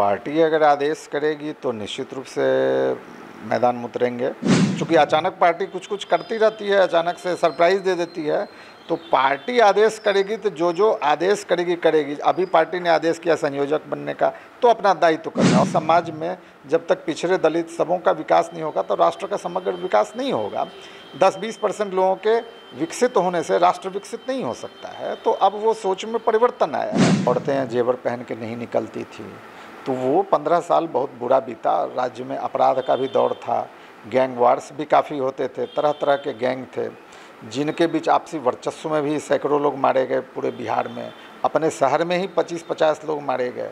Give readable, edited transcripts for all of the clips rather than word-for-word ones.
Party अगर आदेश करेगी तो निश्चित रूप से मैदान में उतरेंगे। चूँकि अचानक पार्टी कुछ कुछ करती रहती है, अचानक से सरप्राइज़ दे देती है, तो पार्टी आदेश करेगी तो जो जो आदेश करेगी। अभी पार्टी ने आदेश किया संयोजक बनने का, तो अपना दायित्व करना। और समाज में जब तक पिछड़े दलित सबों का विकास नहीं होगा तो राष्ट्र का समग्र विकास नहीं होगा। 10-20% लोगों के विकसित होने से राष्ट्र विकसित नहीं हो सकता है। तो अब वो सोच में परिवर्तन आया है। औरतें जेवर पहन के नहीं निकलती थी, तो वो 15 साल बहुत बुरा बीता। राज्य में अपराध का भी दौर था, गैंग वार्स भी काफ़ी होते थे, तरह तरह के गैंग थे जिनके बीच आपसी वर्चस्व में भी सैकड़ों लोग मारे गए। पूरे बिहार में अपने शहर में ही 25-50 लोग मारे गए।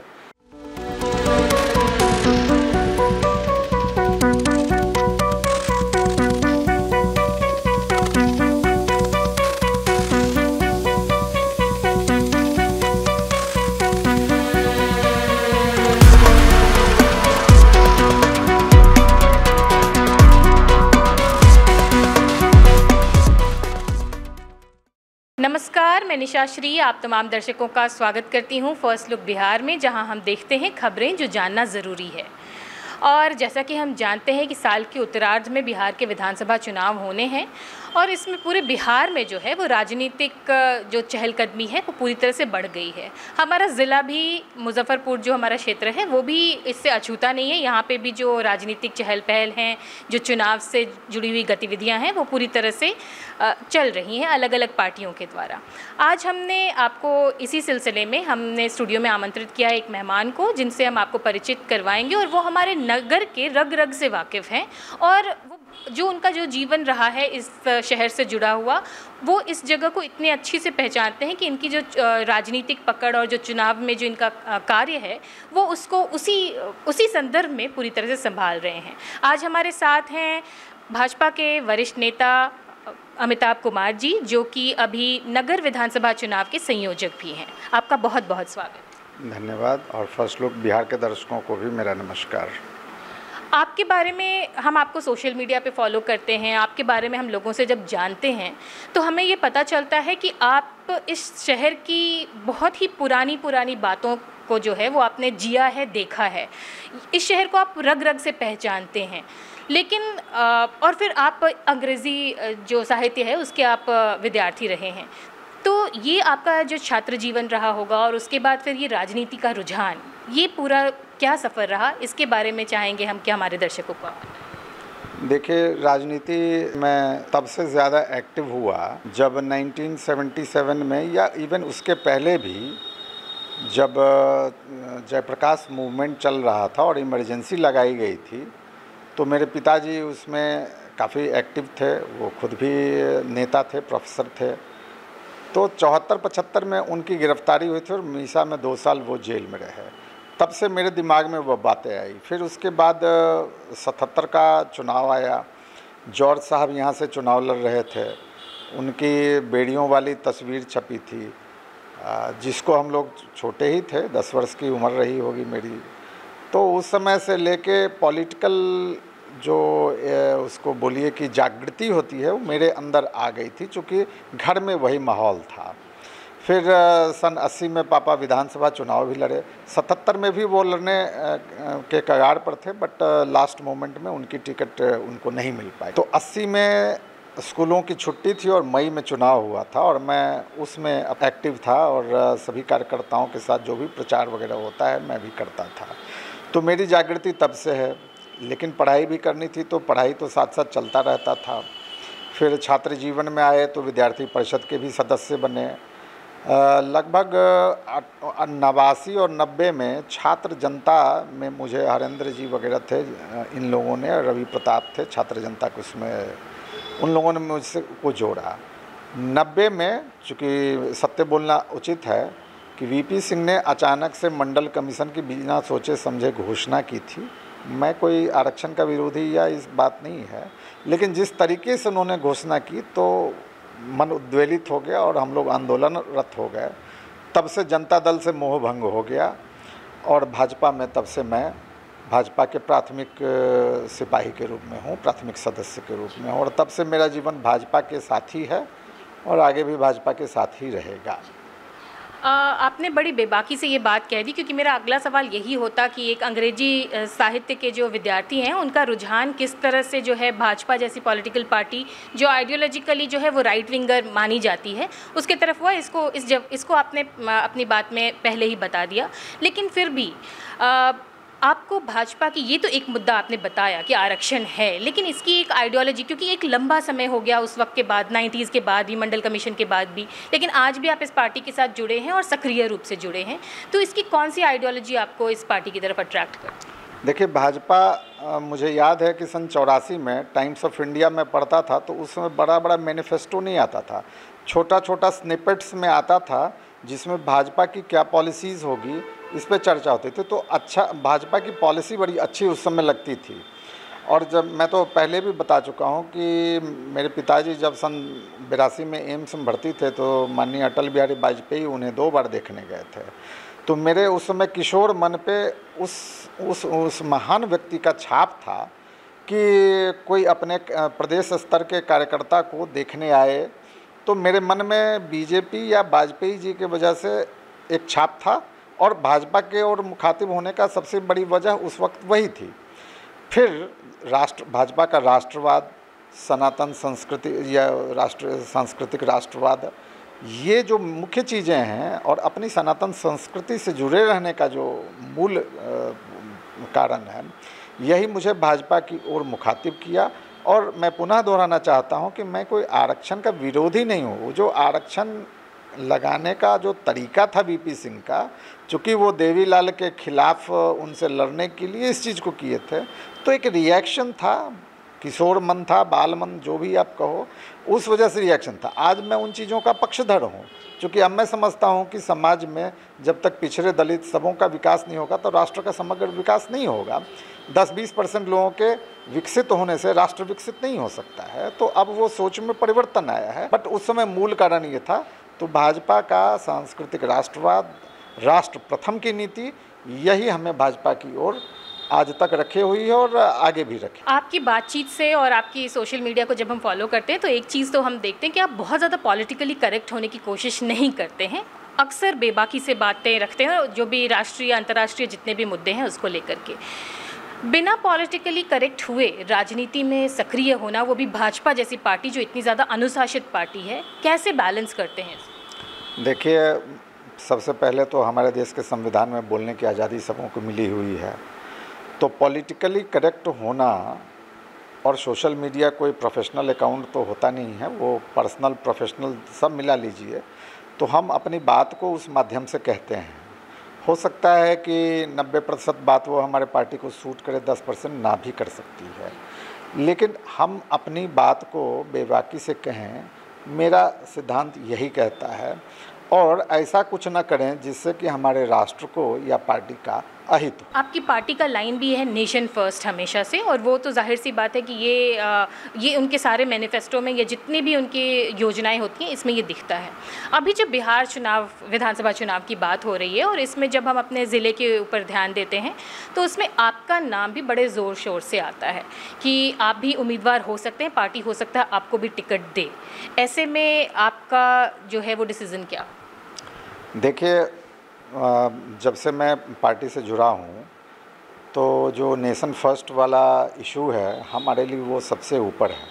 नमस्कार, मैं निशा श्री आप तमाम दर्शकों का स्वागत करती हूं फर्स्ट लुक बिहार में, जहां हम देखते हैं खबरें जो जानना ज़रूरी है। और जैसा कि हम जानते हैं कि साल के उत्तरार्ध में बिहार के विधानसभा चुनाव होने हैं और इसमें पूरे बिहार में जो है वो राजनीतिक जो चहलकदमी है वो पूरी तरह से बढ़ गई है। हमारा ज़िला भी मुजफ्फरपुर जो हमारा क्षेत्र है वो भी इससे अछूता नहीं है। यहाँ पे भी जो राजनीतिक चहल पहल हैं, जो चुनाव से जुड़ी हुई गतिविधियाँ हैं वो पूरी तरह से चल रही हैं अलग अलग पार्टियों के द्वारा। आज हमने आपको इसी सिलसिले में हमने स्टूडियो में आमंत्रित किया एक मेहमान को, जिनसे हम आपको परिचित करवाएंगे और वो हमारे नगर के रग रग से वाकिफ़ हैं और वो जो उनका जो जीवन रहा है इस शहर से जुड़ा हुआ, वो इस जगह को इतने अच्छी से पहचानते हैं कि इनकी जो राजनीतिक पकड़ और जो चुनाव में जो इनका कार्य है वो उसको उसी संदर्भ में पूरी तरह से संभाल रहे हैं। आज हमारे साथ हैं भाजपा के वरिष्ठ नेता अमिताभ कुमार जी, जो कि अभी नगर विधानसभा चुनाव के संयोजक भी हैं। आपका बहुत बहुत स्वागत। धन्यवाद। और फर्स्ट लुक बिहार के दर्शकों को भी मेरा नमस्कार। आपके बारे में हम आपको सोशल मीडिया पे फॉलो करते हैं, आपके बारे में हम लोगों से जब जानते हैं तो हमें ये पता चलता है कि आप इस शहर की बहुत ही पुरानी बातों को जो है वो आपने जिया है, देखा है। इस शहर को आप रग रग से पहचानते हैं। लेकिन और फिर आप अंग्रेज़ी जो साहित्य है उसके आप विद्यार्थी रहे हैं। तो ये आपका जो छात्र जीवन रहा होगा और उसके बाद फिर ये राजनीति का रुझान, ये पूरा क्या सफ़र रहा, इसके बारे में चाहेंगे हम कि हमारे दर्शकों को। देखिए, राजनीति में तब से ज़्यादा एक्टिव हुआ जब 1977 में, या इवन उसके पहले भी, जब जयप्रकाश मूवमेंट चल रहा था और इमरजेंसी लगाई गई थी, तो मेरे पिताजी उसमें काफ़ी एक्टिव थे। वो खुद भी नेता थे, प्रोफेसर थे। तो 74-75 में उनकी गिरफ्तारी हुई थी और मीसा में 2 साल वो जेल में रहे। तब से मेरे दिमाग में वो बातें आई। फिर उसके बाद 77 का चुनाव आया। जॉर्ज साहब यहाँ से चुनाव लड़ रहे थे। उनकी बेड़ियों वाली तस्वीर छपी थी, जिसको हम लोग छोटे ही थे, 10 वर्ष की उम्र रही होगी मेरी। तो उस समय से लेके पॉलिटिकल जो उसको बोलिए कि जागृति होती है वो मेरे अंदर आ गई थी, चूँकि घर में वही माहौल था। फिर सन 80 में पापा विधानसभा चुनाव भी लड़े। 77 में भी वो लड़ने के कगार पर थे, बट लास्ट मोमेंट में उनकी टिकट उनको नहीं मिल पाई। तो 80 में स्कूलों की छुट्टी थी और मई में चुनाव हुआ था और मैं उसमें एक्टिव था और सभी कार्यकर्ताओं के साथ जो भी प्रचार वगैरह होता है मैं भी करता था। तो मेरी जागृति तब से है। लेकिन पढ़ाई भी करनी थी, तो पढ़ाई तो साथ साथ चलता रहता था। फिर छात्र जीवन में आए तो विद्यार्थी परिषद के भी सदस्य बने। लगभग 89 और 90 में छात्र जनता में मुझे हरेंद्र जी वगैरह थे, इन लोगों ने, रवि प्रताप थे छात्र जनता के उसमें, उन लोगों ने मुझसे को जोड़ा। 90 में, चूँकि सत्य बोलना उचित है, कि वीपी सिंह ने अचानक से मंडल कमीशन की बिना सोचे समझे घोषणा की थी। मैं कोई आरक्षण का विरोधी या इस बात नहीं है, लेकिन जिस तरीके से उन्होंने घोषणा की तो मन उद्वेलित हो गया और हम लोग आंदोलनरत हो गए। तब से जनता दल से मोह भंग हो गया और भाजपा में तब से मैं भाजपा के प्राथमिक सिपाही के रूप में हूँ, प्राथमिक सदस्य के रूप में हूँ, और तब से मेरा जीवन भाजपा के साथ ही है और आगे भी भाजपा के साथ ही रहेगा। आपने बड़ी बेबाकी से ये बात कह दी, क्योंकि मेरा अगला सवाल यही होता कि एक अंग्रेजी साहित्य के जो विद्यार्थी हैं उनका रुझान किस तरह से जो है भाजपा जैसी पॉलिटिकल पार्टी जो आइडियोलॉजिकली जो है वो राइट विंगर मानी जाती है उसके तरफ हुआ। इसको आपने अपनी बात में पहले ही बता दिया, लेकिन फिर भी आपको भाजपा की, ये तो एक मुद्दा आपने बताया कि आरक्षण है, लेकिन इसकी एक आइडियोलॉजी, क्योंकि एक लंबा समय हो गया उस वक्त के बाद, 90s के बाद भी, मंडल कमीशन के बाद भी, लेकिन आज भी आप इस पार्टी के साथ जुड़े हैं और सक्रिय रूप से जुड़े हैं, तो इसकी कौन सी आइडियोलॉजी आपको इस पार्टी की तरफ अट्रैक्ट करती है? देखिए, भाजपा, मुझे याद है कि सन 84 में टाइम्स ऑफ इंडिया में पढ़ता था तो उस समय बड़ा बड़ा मैनिफेस्टो नहीं आता था, छोटा छोटा स्निपेट्स में आता था जिसमें भाजपा की क्या पॉलिसीज़ होगी इस पे चर्चा होती थी। तो अच्छा, भाजपा की पॉलिसी बड़ी अच्छी उस समय लगती थी। और जब मैं तो पहले भी बता चुका हूँ कि मेरे पिताजी जब सन 82 में एम्स में भर्ती थे तो माननीय अटल बिहारी वाजपेयी उन्हें 2 बार देखने गए थे। तो मेरे उस समय किशोर मन पे उस महान व्यक्ति का छाप था कि कोई अपने प्रदेश स्तर के कार्यकर्ता को देखने आए, तो मेरे मन में बीजेपी या वाजपेयी जी के वजह से एक छाप था और भाजपा के और मुखातिब होने का सबसे बड़ी वजह उस वक्त वही थी। फिर भाजपा का राष्ट्रवाद, सनातन संस्कृति या सांस्कृतिक राष्ट्रवाद, ये जो मुख्य चीज़ें हैं और अपनी सनातन संस्कृति से जुड़े रहने का जो मूल कारण है, यही मुझे भाजपा की ओर मुखातिब किया। और मैं पुनः दोहराना चाहता हूं कि मैं कोई आरक्षण का विरोधी नहीं हूं। जो आरक्षण लगाने का जो तरीका था वीपी सिंह का, चूँकि वो देवीलाल के खिलाफ उनसे लड़ने के लिए इस चीज़ को किए थे, तो एक रिएक्शन था, किशोर मन था, बाल मन, जो भी आप कहो, उस वजह से रिएक्शन था। आज मैं उन चीज़ों का पक्षधर हूँ, क्योंकि अब मैं समझता हूँ कि समाज में जब तक पिछड़े दलित सबों का विकास नहीं होगा तो राष्ट्र का समग्र विकास नहीं होगा। 10-20% लोगों के विकसित होने से राष्ट्र विकसित नहीं हो सकता है। तो अब वो सोच में परिवर्तन आया है, बट उस समय मूल कारण ये था। तो भाजपा का सांस्कृतिक राष्ट्रवाद, राष्ट्र प्रथम की नीति, यही हमें भाजपा की ओर आज तक रखे हुई है और आगे भी रखे। आपकी बातचीत से और आपकी सोशल मीडिया को जब हम फॉलो करते हैं तो एक चीज़ तो हम देखते हैं कि आप बहुत ज़्यादा पॉलिटिकली करेक्ट होने की कोशिश नहीं करते हैं, अक्सर बेबाकी से बातें रखते हैं, जो भी राष्ट्रीय अंतर्राष्ट्रीय जितने भी मुद्दे हैं उसको लेकर के। बिना पॉलिटिकली करेक्ट हुए राजनीति में सक्रिय होना, वो भी भाजपा जैसी पार्टी जो इतनी ज़्यादा अनुशासित पार्टी है, कैसे बैलेंस करते हैं? देखिए, सबसे पहले तो हमारे देश के संविधान में बोलने की आज़ादी सबों को मिली हुई है, तो पॉलिटिकली करेक्ट होना और सोशल मीडिया कोई प्रोफेशनल अकाउंट तो होता नहीं है, वो पर्सनल प्रोफेशनल सब मिला लीजिए, तो हम अपनी बात को उस माध्यम से कहते हैं। हो सकता है कि 90% बात वो हमारे पार्टी को सूट करे, 10% ना भी कर सकती है, लेकिन हम अपनी बात को बेबाकी से कहें, मेरा सिद्धांत यही कहता है, और ऐसा कुछ ना करें जिससे कि हमारे राष्ट्र को या पार्टी का अहित हो। आपकी पार्टी का लाइन भी है नेशन फर्स्ट हमेशा से, और वो तो जाहिर सी बात है कि ये उनके सारे मैनिफेस्टो में, या जितनी भी उनकी योजनाएं होती हैं, इसमें ये दिखता है। अभी जब बिहार चुनाव, विधानसभा चुनाव की बात हो रही है, और इसमें जब हम अपने ज़िले के ऊपर ध्यान देते हैं तो उसमें आपका नाम भी बड़े ज़ोर शोर से आता है कि आप भी उम्मीदवार हो सकते हैं, पार्टी हो सकता है आपको भी टिकट दे। ऐसे में आपका जो है वो डिसीज़न क्या? देखिए, जब से मैं पार्टी से जुड़ा हूँ तो जो नेशन फर्स्ट वाला इशू है, हमारे लिए वो सबसे ऊपर है।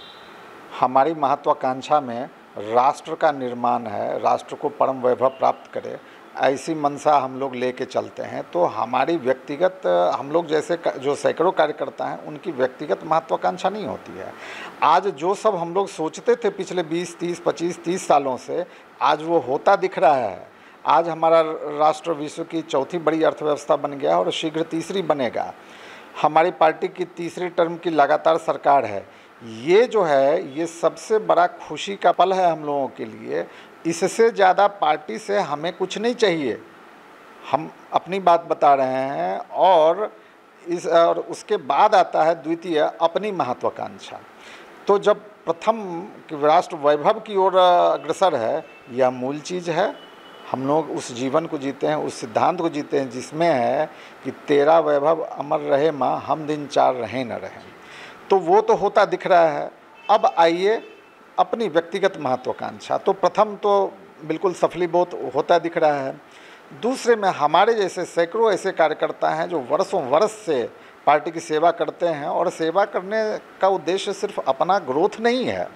हमारी महत्वाकांक्षा में राष्ट्र का निर्माण है, राष्ट्र को परम वैभव प्राप्त करे, ऐसी मंशा हम लोग लेके चलते हैं। तो हमारी व्यक्तिगत, हम लोग जैसे जो सैकड़ों कार्यकर्ता हैं, उनकी व्यक्तिगत महत्वाकांक्षा नहीं होती है। आज जो सब हम लोग सोचते थे पिछले 20, 30, 25, 30 सालों से, आज वो होता दिख रहा है। आज हमारा राष्ट्र विश्व की चौथी बड़ी अर्थव्यवस्था बन गया और शीघ्र तीसरी बनेगा। हमारी पार्टी की तीसरी टर्म की लगातार सरकार है। ये जो है, ये सबसे बड़ा खुशी का पल है हम लोगों के लिए। इससे ज़्यादा पार्टी से हमें कुछ नहीं चाहिए। हम अपनी बात बता रहे हैं, और उसके बाद आता है द्वितीय अपनी महत्वाकांक्षा। तो जब प्रथम राष्ट्र वैभव की ओर अग्रसर है, यह मूल चीज़ है। हम लोग उस जीवन को जीते हैं, उस सिद्धांत को जीते हैं जिसमें है कि तेरा वैभव अमर रहे माँ, हम दिन चार रहें न रहें। तो वो तो होता दिख रहा है। अब आइए अपनी व्यक्तिगत महत्वाकांक्षा। तो प्रथम तो बिल्कुल सफलीभूत होता दिख रहा है। दूसरे में हमारे जैसे सैकड़ों ऐसे कार्यकर्ता हैं जो वर्षों वर्ष से पार्टी की सेवा करते हैं, और सेवा करने का उद्देश्य सिर्फ अपना ग्रोथ नहीं है,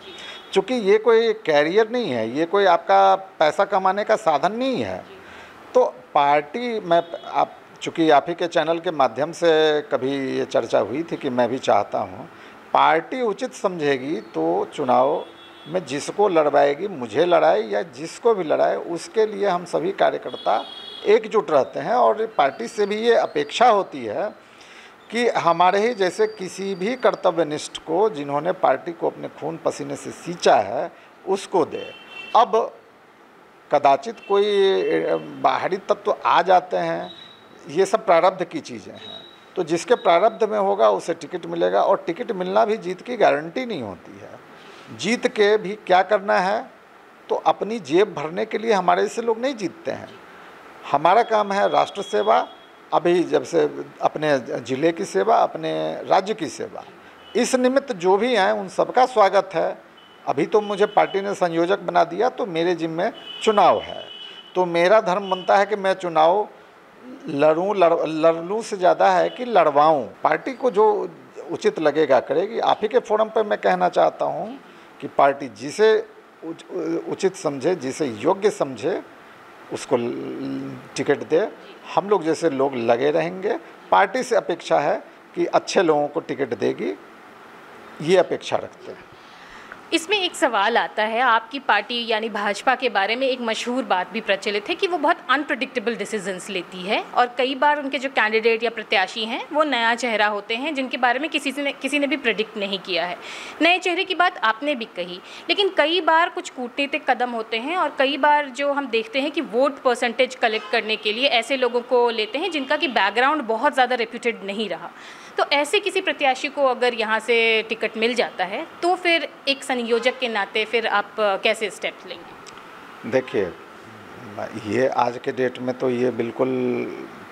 क्योंकि ये कोई कैरियर नहीं है, ये कोई आपका पैसा कमाने का साधन नहीं है। तो पार्टी में आप, चूँकि आप ही के चैनल के माध्यम से कभी ये चर्चा हुई थी कि मैं भी चाहता हूँ, पार्टी उचित समझेगी तो चुनाव में जिसको लड़वाएगी, मुझे लड़ाए या जिसको भी लड़ाए, उसके लिए हम सभी कार्यकर्ता एकजुट रहते हैं। और पार्टी से भी ये अपेक्षा होती है कि हमारे ही जैसे किसी भी कर्तव्यनिष्ठ को, जिन्होंने पार्टी को अपने खून पसीने से सींचा है, उसको दे। अब कदाचित कोई बाहरी तत्व आ जाते हैं, ये सब प्रारब्ध की चीज़ें हैं, तो जिसके प्रारब्ध में होगा उसे टिकट मिलेगा, और टिकट मिलना भी जीत की गारंटी नहीं होती है। जीत के भी क्या करना है, तो अपनी जेब भरने के लिए हमारे जैसे लोग नहीं जीतते हैं। हमारा काम है राष्ट्र सेवा, अभी जब से अपने ज़िले की सेवा, अपने राज्य की सेवा। इस निमित्त जो भी आए उन सबका स्वागत है। अभी तो मुझे पार्टी ने संयोजक बना दिया, तो मेरे जिम्मे चुनाव है, तो मेरा धर्म बनता है कि मैं चुनाव लड़ूं से ज़्यादा है कि लड़वाऊं। पार्टी को जो उचित लगेगा करेगी। आप ही के फोरम पर मैं कहना चाहता हूं कि पार्टी जिसे उचित समझे, जिसे योग्य समझे, उसको टिकट दे। हम लोग जैसे लोग लगे रहेंगे। पार्टी से अपेक्षा है कि अच्छे लोगों को टिकट देगी, ये अपेक्षा रखते हैं। इसमें एक सवाल आता है, आपकी पार्टी यानी भाजपा के बारे में एक मशहूर बात भी प्रचलित है कि वो बहुत अनप्रेडिक्टेबल डिसीजंस लेती है, और कई बार उनके जो कैंडिडेट या प्रत्याशी हैं वो नया चेहरा होते हैं जिनके बारे में किसी ने भी प्रेडिक्ट नहीं किया है। नए चेहरे की बात आपने भी कही, लेकिन कई बार कुछ कूटनीतिक कदम होते हैं, और कई बार जो हम देखते हैं कि वोट परसेंटेज कलेक्ट करने के लिए ऐसे लोगों को लेते हैं जिनका कि बैकग्राउंड बहुत ज़्यादा रेप्यूटेड नहीं रहा। तो ऐसे किसी प्रत्याशी को अगर यहाँ से टिकट मिल जाता है, तो फिर एक संयोजक के नाते फिर आप कैसे स्टेप्स लेंगे? देखिए, ये आज के डेट में तो ये बिल्कुल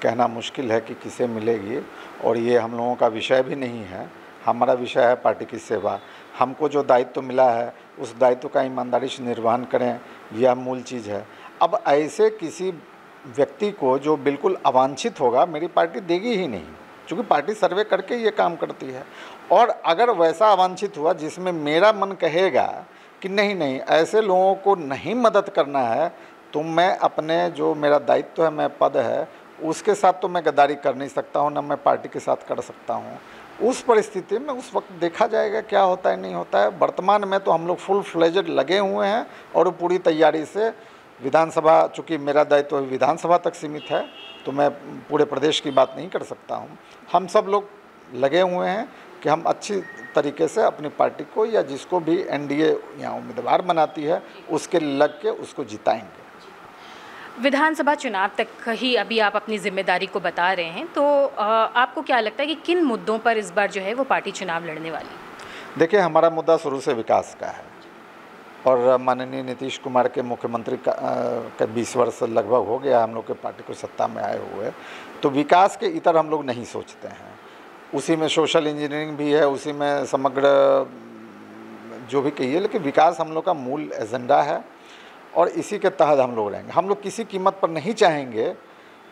कहना मुश्किल है कि किसे मिलेगी, और ये हम लोगों का विषय भी नहीं है। हमारा विषय है पार्टी की सेवा। हमको जो दायित्व मिला है उस दायित्व का ईमानदारी से निर्वहन करें, यह मूल चीज़ है। अब ऐसे किसी व्यक्ति को जो बिल्कुल अवांछित होगा, मेरी पार्टी देगी ही नहीं, क्योंकि पार्टी सर्वे करके ये काम करती है। और अगर वैसा अवांछित हुआ जिसमें मेरा मन कहेगा कि नहीं नहीं, ऐसे लोगों को नहीं मदद करना है, तो मैं अपने जो मेरा दायित्व है, मैं पद है, उसके साथ तो मैं गद्दारी कर नहीं सकता हूँ, ना मैं पार्टी के साथ कर सकता हूँ। उस परिस्थिति में उस वक्त देखा जाएगा क्या होता है नहीं होता है। वर्तमान में तो हम लोग फुल फ्लेजेड लगे हुए हैं, और पूरी तैयारी से विधानसभा, चूँकि मेरा दायित्व विधानसभा तक सीमित है, तो मैं पूरे प्रदेश की बात नहीं कर सकता हूँ। हम सब लोग लगे हुए हैं कि हम अच्छी तरीके से अपनी पार्टी को, या जिसको भी एनडीए यहाँ उम्मीदवार बनाती है, उसके लग के उसको जिताएंगे। विधानसभा चुनाव तक ही अभी आप अपनी जिम्मेदारी को बता रहे हैं, तो आपको क्या लगता है कि किन मुद्दों पर इस बार जो है वो पार्टी चुनाव लड़ने वाली? देखिए, हमारा मुद्दा शुरू से विकास का है, और माननीय नीतीश कुमार के मुख्यमंत्री का 20 वर्ष लगभग हो गया हम लोग के पार्टी को सत्ता में आए हुए, तो विकास के इतर हम लोग नहीं सोचते हैं। उसी में सोशल इंजीनियरिंग भी है, उसी में समग्र जो भी कहिए, लेकिन विकास हम लोग का मूल एजेंडा है, और इसी के तहत हम लोग रहेंगे। हम लोग किसी कीमत पर नहीं चाहेंगे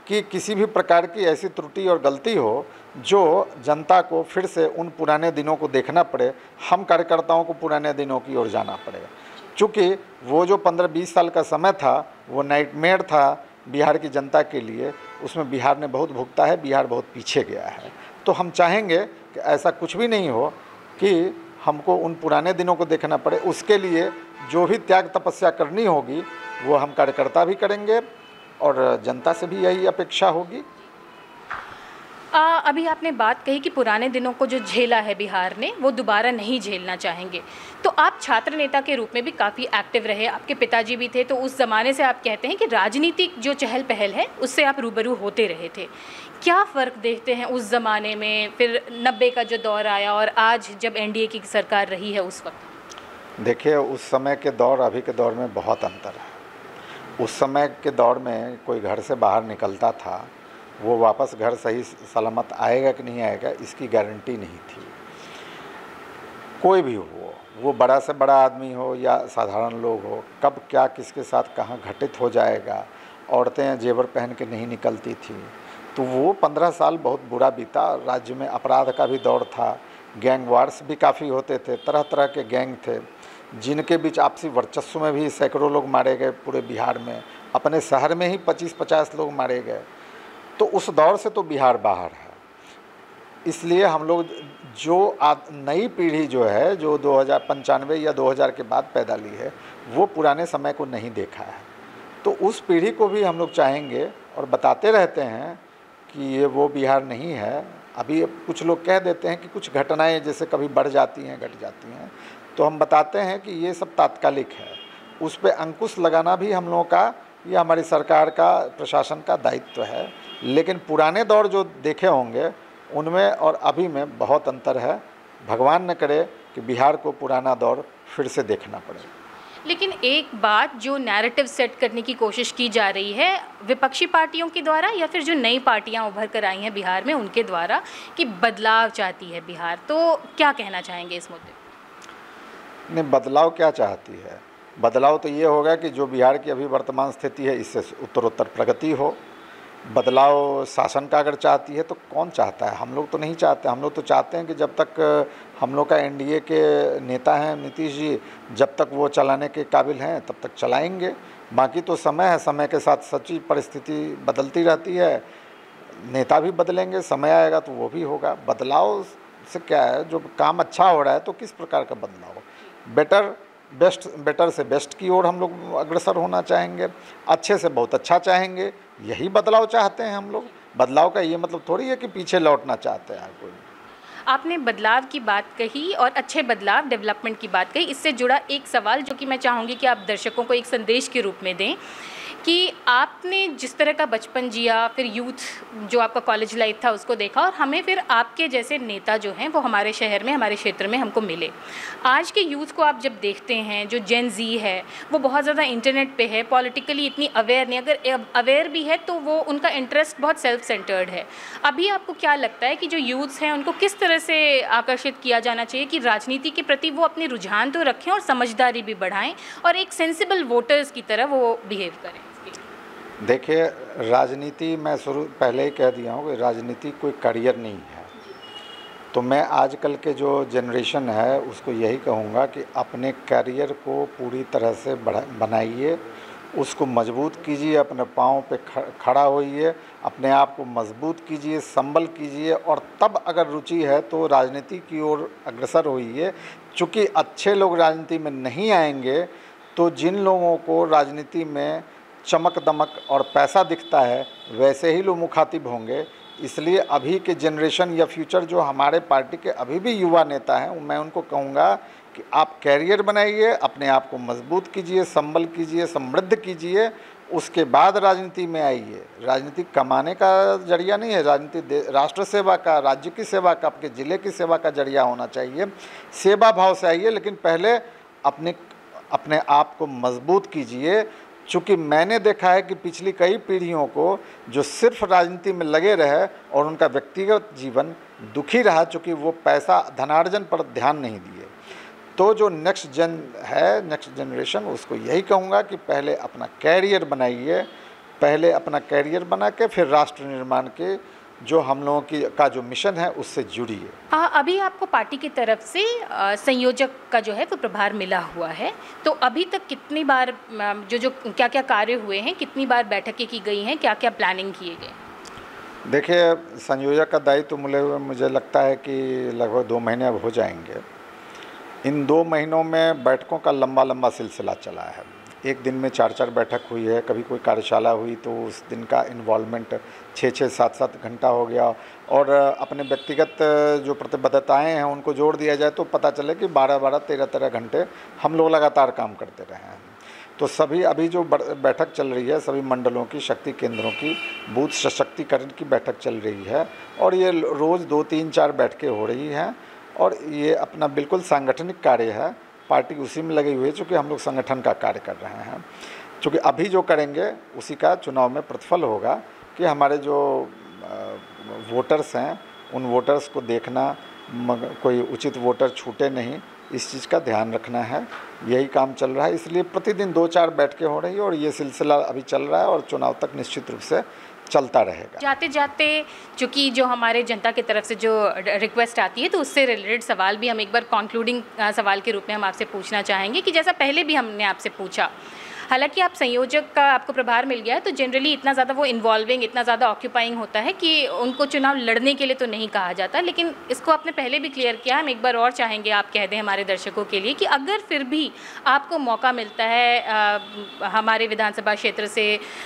कि किसी भी प्रकार की ऐसी त्रुटि और गलती हो जो जनता को फिर से उन पुराने दिनों को देखना पड़े, हम कार्यकर्ताओं को पुराने दिनों की ओर जाना पड़े। चूँकि वो जो 15-20 साल का समय था, वो नाइटमेयर था बिहार की जनता के लिए। उसमें बिहार ने बहुत भुगता है, बिहार बहुत पीछे गया है। तो हम चाहेंगे कि ऐसा कुछ भी नहीं हो कि हमको उन पुराने दिनों को देखना पड़े। उसके लिए जो भी त्याग तपस्या करनी होगी वो हम कार्यकर्ता भी करेंगे, और जनता से भी यही अपेक्षा होगी। अभी आपने बात कही कि पुराने दिनों को जो झेला है बिहार ने, वो दोबारा नहीं झेलना चाहेंगे। तो आप छात्र नेता के रूप में भी काफ़ी एक्टिव रहे, आपके पिताजी भी थे, तो उस ज़माने से आप कहते हैं कि राजनीतिक जो चहल पहल है उससे आप रूबरू होते रहे थे। क्या फ़र्क देखते हैं उस ज़माने में, फिर 90 का जो दौर आया और आज जब एनडीए की सरकार रही है उस वक्त? देखिए, उस समय के दौर अभी के दौर में बहुत अंतर है। उस समय के दौर में कोई घर से बाहर निकलता था, वो वापस घर सही सलामत आएगा कि नहीं आएगा इसकी गारंटी नहीं थी। कोई भी हो, वो बड़ा से बड़ा आदमी हो या साधारण लोग हो, कब क्या किसके साथ कहाँ घटित हो जाएगा। औरतें जेवर पहन के नहीं निकलती थी। तो वो 15 साल बहुत बुरा बीता। राज्य में अपराध का भी दौर था, गैंग वार्स भी काफ़ी होते थे, तरह तरह के गैंग थे जिनके बीच आपसी वर्चस्व में भी सैकड़ों लोग मारे गए। पूरे बिहार में अपने शहर में ही 25-50 लोग मारे गए। तो उस दौर से तो बिहार बाहर है। इसलिए हम लोग जो नई पीढ़ी जो है, जो 2095 या 2000 के बाद पैदा ली है, वो पुराने समय को नहीं देखा है। तो उस पीढ़ी को भी हम लोग चाहेंगे और बताते रहते हैं कि ये वो बिहार नहीं है। अभी कुछ लोग कह देते हैं कि कुछ घटनाएं जैसे कभी बढ़ जाती हैं, घट जाती हैं, तो हम बताते हैं कि ये सब तात्कालिक है। उस पर अंकुश लगाना भी हम लोगों का या हमारी सरकार का, प्रशासन का दायित्व है। लेकिन पुराने दौर जो देखे होंगे उनमें और अभी में बहुत अंतर है। भगवान न करे कि बिहार को पुराना दौर फिर से देखना पड़े। लेकिन एक बात जो नैरेटिव सेट करने की कोशिश की जा रही है विपक्षी पार्टियों के द्वारा या फिर जो नई पार्टियां उभर कर आई हैं बिहार में उनके द्वारा कि बदलाव चाहती है बिहार, तो क्या कहना चाहेंगे इस मुद्दे पर? नहीं, बदलाव क्या चाहती है? बदलाव तो ये होगा कि जो बिहार की अभी वर्तमान स्थिति है इससे उत्तरोत्तर प्रगति हो। बदलाव शासन का अगर चाहती है तो कौन चाहता है? हम लोग तो नहीं चाहते। हम लोग तो चाहते हैं कि जब तक हम लोग का एनडीए के नेता हैं नीतीश जी, जब तक वो चलाने के काबिल हैं तब तक चलाएंगे। बाकी तो समय है, समय के साथ सच्ची परिस्थिति बदलती रहती है, नेता भी बदलेंगे, समय आएगा तो वो भी होगा। बदलाव से क्या है, जो काम अच्छा हो रहा है तो किस प्रकार का बदलाव? बेटर से बेस्ट की ओर हम लोग अग्रसर होना चाहेंगे, अच्छे से बहुत अच्छा चाहेंगे। यही बदलाव चाहते हैं हम लोग। बदलाव का ये मतलब थोड़ी है कि पीछे लौटना चाहते हैं कोई। आपने बदलाव की बात कही और अच्छे बदलाव, डेवलपमेंट की बात कही। इससे जुड़ा एक सवाल जो कि मैं चाहूँगी कि आप दर्शकों को एक संदेश के रूप में दें कि आपने जिस तरह का बचपन जिया, फिर यूथ जो आपका कॉलेज लाइफ था उसको देखा, और हमें फिर आपके जैसे नेता जो हैं वो हमारे शहर में, हमारे क्षेत्र में हमको मिले। आज के यूथ को आप जब देखते हैं, जो जेन जी है वो बहुत ज़्यादा इंटरनेट पे है, पॉलिटिकली इतनी अवेयर नहीं, अगर अवेयर भी है तो वो उनका इंटरेस्ट बहुत सेल्फ सेंटर्ड है। अभी आपको क्या लगता है कि जो यूथ्स हैं उनको किस तरह से आकर्षित किया जाना चाहिए कि राजनीति के प्रति वो अपने रुझान तो रखें और समझदारी भी बढ़ाएं और एक सेंसिबल वोटर्स की तरह वो बिहेव करें? देखिए, राजनीति मैं पहले ही कह दिया हूँ कि राजनीति कोई करियर नहीं है। तो मैं आजकल के जो जनरेशन है उसको यही कहूँगा कि अपने करियर को पूरी तरह से बनाइए, उसको मजबूत कीजिए, अपने पाँव पे खड़ा होइए, अपने आप को मजबूत कीजिए, संबल कीजिए, और तब अगर रुचि है तो राजनीति की ओर अग्रसर होइए। चूँकि अच्छे लोग राजनीति में नहीं आएंगे तो जिन लोगों को राजनीति में चमक दमक और पैसा दिखता है वैसे ही लोग मुखातिब होंगे। इसलिए अभी के जनरेशन या फ्यूचर जो हमारे पार्टी के अभी भी युवा नेता हैं, मैं उनको कहूँगा कि आप कैरियर बनाइए, अपने आप को मजबूत कीजिए, संबल कीजिए, समृद्ध कीजिए, उसके बाद राजनीति में आइए। राजनीति कमाने का जरिया नहीं है, राजनीति राष्ट्र सेवा का, राज्य की सेवा का, आपके ज़िले की सेवा का जरिया होना चाहिए। सेवा भाव से आइए, लेकिन पहले अपने आप को मजबूत कीजिए। चूँकि मैंने देखा है कि पिछली कई पीढ़ियों को जो सिर्फ राजनीति में लगे रहे और उनका व्यक्तिगत जीवन दुखी रहा, चूँकि वो पैसा धनार्जन पर ध्यान नहीं दिए। तो जो नेक्स्ट जनरेशन, उसको यही कहूँगा कि पहले अपना कैरियर बनाइए, पहले अपना कैरियर बना के फिर राष्ट्र निर्माण के जो हम लोगों का जो मिशन है उससे जुड़िए। अभी आपको पार्टी की तरफ से संयोजक का जो है वो प्रभार मिला हुआ है, तो अभी तक कितनी बार जो क्या क्या कार्य हुए हैं, कितनी बार बैठकें की गई हैं, क्या क्या प्लानिंग किए गए? देखिए, संयोजक का दायित्व मिले हुए मुझे लगता है कि लगभग 2 महीने अब हो जाएंगे। इन 2 महीनों में बैठकों का लंबा सिलसिला चला है। एक दिन में 4-4 बैठक हुई है, कभी कोई कार्यशाला हुई तो उस दिन का इन्वॉल्वमेंट 6-6, 7-7 घंटा हो गया, और अपने व्यक्तिगत जो प्रतिबद्धताएं हैं उनको जोड़ दिया जाए तो पता चले कि 12-12, 13-13 घंटे हम लोग लगातार काम करते रहे हैं। तो सभी अभी जो बैठक चल रही है, सभी मंडलों की, शक्ति केंद्रों की, बूथ सशक्तिकरण की बैठक चल रही है, और ये रोज़ 2, 3, 4 बैठकें हो रही हैं, और ये अपना बिल्कुल सांगठनिक कार्य है। पार्टी उसी में लगी हुई है, चूँकि हम लोग संगठन का कार्य कर रहे हैं। चूँकि अभी जो करेंगे उसी का चुनाव में प्रतिफल होगा कि हमारे जो वोटर्स हैं उन वोटर्स को देखना, मगर कोई उचित वोटर छूटे नहीं, इस चीज़ का ध्यान रखना है। यही काम चल रहा है, इसलिए प्रतिदिन 2-4 बैठकें हो रही है और ये सिलसिला अभी चल रहा है और चुनाव तक निश्चित रूप से चलता रहेगा। जाते जाते चूँकि जो हमारे जनता की तरफ से जो रिक्वेस्ट आती है, तो उससे रिलेटेड सवाल भी हम एक बार कंक्लूडिंग सवाल के रूप में हम आपसे पूछना चाहेंगे कि जैसा पहले भी हमने आपसे पूछा, हालांकि आप संयोजक का आपको प्रभार मिल गया है, तो जनरली इतना ज़्यादा वो इन्वॉल्विंग, इतना ज़्यादा ऑक्यूपाइंग होता है कि उनको चुनाव लड़ने के लिए तो नहीं कहा जाता। लेकिन इसको आपने पहले भी क्लियर किया, हम एक बार और चाहेंगे आप कह दें हमारे दर्शकों के लिए कि अगर फिर भी आपको मौका मिलता है हमारे विधानसभा क्षेत्र से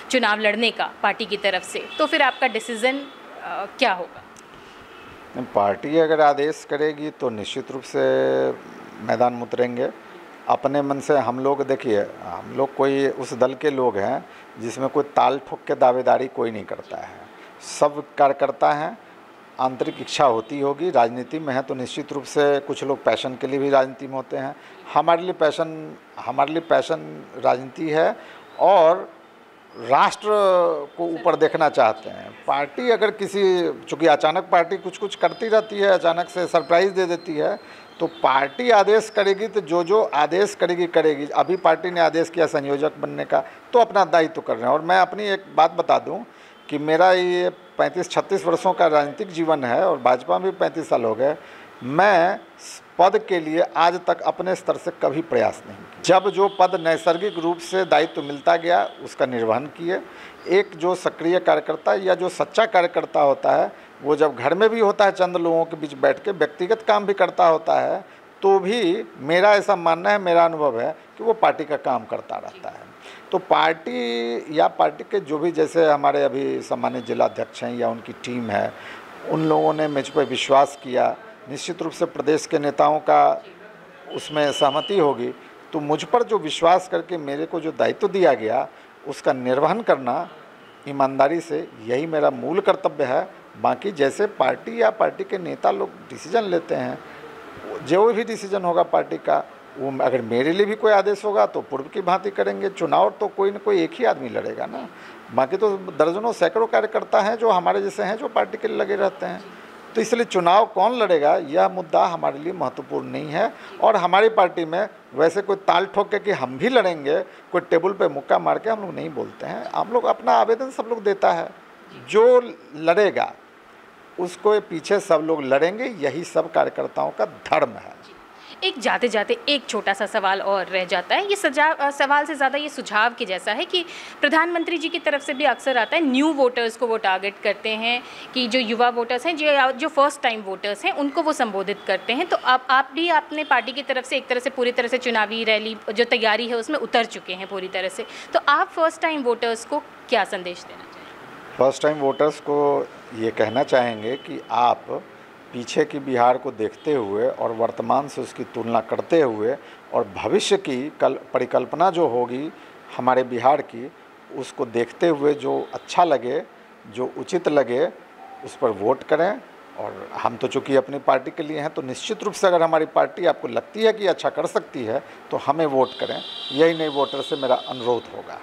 चुनाव लड़ने का पार्टी की तरफ से, तो फिर आपका डिसीज़न क्या होगा? पार्टी अगर आदेश करेगी तो निश्चित रूप से मैदान में उतरेंगे। अपने मन से हम लोग, देखिए हम लोग कोई उस दल के लोग हैं जिसमें कोई ताल ठोक के दावेदारी कोई नहीं करता है। सब कार्यकर्ता हैं, आंतरिक इच्छा होती होगी। राजनीति में है तो निश्चित रूप से कुछ लोग पैशन के लिए भी राजनीति में होते हैं। हमारे लिए पैशन राजनीति है और राष्ट्र को ऊपर देखना चाहते हैं। पार्टी अगर चूँकि अचानक पार्टी कुछ करती रहती है, अचानक से सरप्राइज़ दे देती है, तो पार्टी आदेश करेगी तो जो आदेश करेगी। अभी पार्टी ने आदेश किया संयोजक बनने का, तो अपना दायित्व कर रहे हैं। और मैं अपनी एक बात बता दूं कि मेरा ये 35-36 वर्षों का राजनीतिक जीवन है और भाजपा में भी 35 साल हो गए। मैं पद के लिए आज तक अपने स्तर से कभी प्रयास नहीं किया। जब जो पद नैसर्गिक रूप से दायित्व मिलता गया उसका निर्वहन किए। एक जो सक्रिय कार्यकर्ता या जो सच्चा कार्यकर्ता होता है, वो जब घर में भी होता है, चंद लोगों के बीच बैठ के व्यक्तिगत काम भी करता होता है, तो भी मेरा ऐसा मानना है, मेरा अनुभव है कि वो पार्टी का काम करता रहता है। तो पार्टी या पार्टी के जो भी, जैसे हमारे अभी सम्मानित जिलाध्यक्ष हैं या उनकी टीम है, उन लोगों ने मुझ पर विश्वास किया। निश्चित रूप से प्रदेश के नेताओं का उसमें सहमति होगी, तो मुझ पर जो विश्वास करके मेरे को जो दायित्व दिया गया उसका निर्वहन करना ईमानदारी से, यही मेरा मूल कर्तव्य है। बाकी जैसे पार्टी या पार्टी के नेता लोग डिसीजन लेते हैं, जो भी डिसीजन होगा पार्टी का, वो अगर मेरे लिए भी कोई आदेश होगा तो पूर्व की भांति करेंगे। चुनाव तो कोई न कोई एक ही आदमी लड़ेगा ना, बाकी तो दर्जनों सैकड़ों कार्यकर्ता हैं जो हमारे जैसे हैं, जो पार्टी के लिए लगे रहते हैं। तो इसलिए चुनाव कौन लड़ेगा यह मुद्दा हमारे लिए महत्वपूर्ण नहीं है। और हमारी पार्टी में वैसे कोई ताल ठोक के कि हम भी लड़ेंगे, कोई टेबल पे मुक्का मार के हम लोग नहीं बोलते हैं। हम लोग अपना आवेदन सब लोग देता है, जो लड़ेगा उसको पीछे सब लोग लड़ेंगे, यही सब कार्यकर्ताओं का धर्म है। एक जाते जाते एक छोटा सा सवाल और रह जाता है, ये सवाल से ज़्यादा ये सुझाव के जैसा है कि प्रधानमंत्री जी की तरफ से भी अक्सर आता है, न्यू वोटर्स को वो टारगेट करते हैं कि जो युवा वोटर्स हैं, जो फर्स्ट टाइम वोटर्स हैं, उनको वो संबोधित करते हैं। तो आप भी अपने पार्टी की तरफ से एक तरह से पूरी तरह से चुनावी रैली जो तैयारी है उसमें उतर चुके हैं पूरी तरह से, तो आप फर्स्ट टाइम वोटर्स को क्या संदेश देना चाहिए? फर्स्ट टाइम वोटर्स को ये कहना चाहेंगे कि आप पीछे की बिहार को देखते हुए और वर्तमान से उसकी तुलना करते हुए और भविष्य की परिकल्पना जो होगी हमारे बिहार की, उसको देखते हुए जो अच्छा लगे, जो उचित लगे, उस पर वोट करें। और हम तो चूँकि अपनी पार्टी के लिए हैं, तो निश्चित रूप से अगर हमारी पार्टी आपको लगती है कि अच्छा कर सकती है तो हमें वोट करें, यही नई वोटर से मेरा अनुरोध होगा।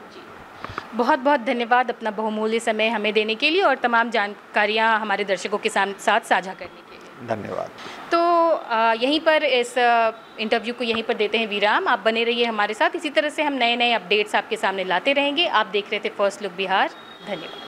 बहुत बहुत धन्यवाद अपना बहुमूल्य समय हमें देने के लिए और तमाम जानकारियाँ हमारे दर्शकों के साथ साझा करने के लिए। धन्यवाद। तो यहीं पर इस इंटरव्यू को यहीं पर देते हैं विराम। आप बने रहिए हमारे साथ, इसी तरह से हम नए अपडेट्स आपके सामने लाते रहेंगे। आप देख रहे थे फर्स्ट लुक बिहार। धन्यवाद।